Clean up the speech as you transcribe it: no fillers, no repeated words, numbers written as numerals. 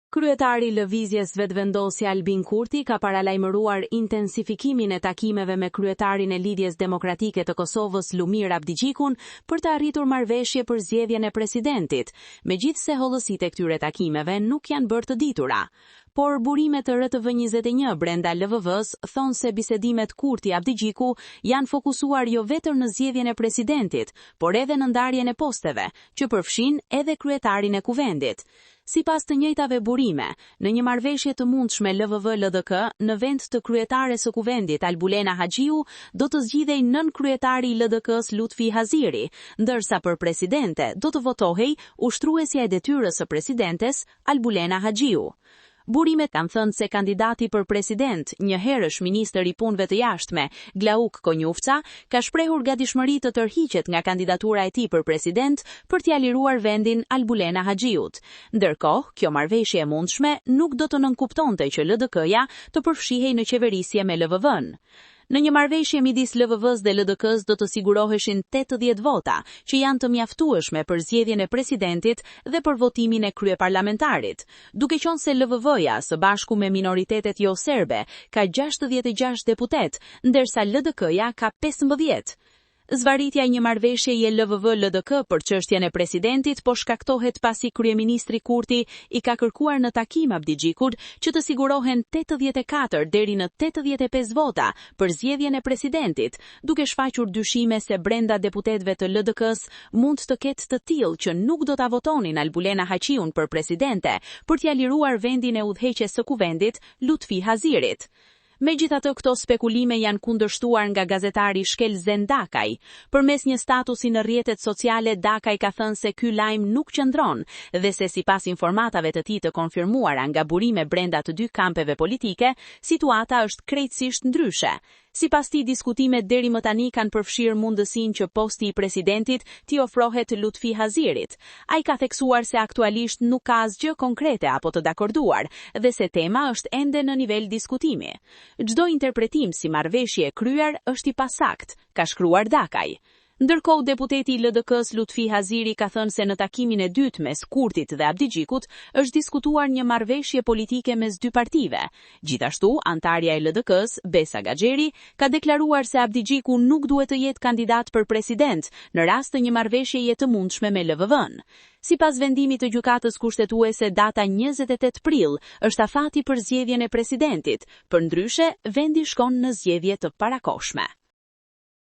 Kryetari i Lëvizjes Vetëvendosje Albin Kurti ka paralajmëruar intensifikimin e takimeve me kryetarin e Lidhjes Demokratike të Kosovës Lumir Abdigjikun për të arritur marrëveshje për zgjedhjen e presidentit, megjithse hollësitë e këtyre takimeve nuk janë bërë të ditura. Por burimet të RTV21 brenda LVV-s thonë se bisedimet Kurti Abdigjiku janë fokusuar jo vetëm në zgjedhjen e presidentit, por edhe në ndarjen e posteve, që përfshin edhe kryetarin e kuvendit. Sipas të njëjtave burime, në një marrëveshje të mundshme LVV-LDK, në vend të kryetares së kuvendit Albulena Haxhiu, do të zgjidhej nën kryetari i LDK-s Lutfi Haziri, ndërsa për presidente do të votohej ushtruesja e detyrës së presidentes Albulena Haxhiu. Burimet kanë thënë se kandidati për president, një herësh ministër i punëve të jashtme, Glauk Konjufca, ka shprehur gatishmëri të tërhiqet nga kandidatura e tij për president për t'ia liruar vendin Albulena Haxhiut. Ndërkohë, kjo marrëveshje e mundshme nuk do të nënkuptonte që LDK-ja të përfshihej në qeverisje me LVV-n. Në një marrëveshje midis LVV-s dhe LDK-s do të siguroheshin 80 vota, që janë të mjaftueshme për zgjedhjen e presidentit dhe për votimin e kryeparlamentarit, duke qenë se LVV-ja së bashku me minoritetet jo serbe ka 66 deputet, ndërsa LDK-ja ka 15. Zvarritja e një marrëveshje i LVV-LDK për çështjen e presidentit po shkaktohet pasi kryeministri Kurti i ka kërkuar në takim Abdigjikut që të sigurohen 84 deri në 85 vota për zgjedhjen e presidentit, duke shfaqur dyshime se brenda deputetëve të LDK-s mund të ketë të tillë që nuk do ta votonin Albulena Haxhiun për presidente për t'ia liruar vendin e udhëheqjes së kuvendit Lutfi Hazirit. Megjithatë, këto spekulime janë kundërshtuar nga gazetari Shkelzen Dakaj. Përmes një statusi në rrjetet sociale, Dakaj ka thënë se ky lajm nuk qëndron dhe se sipas informatave të tij të konfirmuara nga burime brenda të dy kampeve politike, situata është krejtësisht ndryshe. Sipas tij, diskutimet deri më tani kanë përfshirë mundësinë që posti i presidentit t'i ofrohet Lutfi Hazirit. Ai ka theksuar se aktualisht nuk ka asgjë konkrete apo të dakorduar dhe se tema është ende në nivel diskutimi. Çdo interpretim si marrëveshje e kryer është i pasakt, ka shkruar Dakaj. Ndërkohë, deputeti i LDK-s Lutfi Haziri ka thënë se në takimin e dytë mes Kurtit dhe Abdigjikut është diskutuar një marrëveshje politike mes dy partive. Gjithashtu, antarja e LDK-s, Besa Gaxheri, ka deklaruar se Abdigjiku nuk duhet të jetë kandidat për president në rast të një marrëveshjeje të mundshme me LVV-n. Sipas vendimit të gjykatës kushtetuese, data 28 prill është afati për zgjedhjen e presidentit, përndryshe vendi shkon në zgjedhje të parakohshme.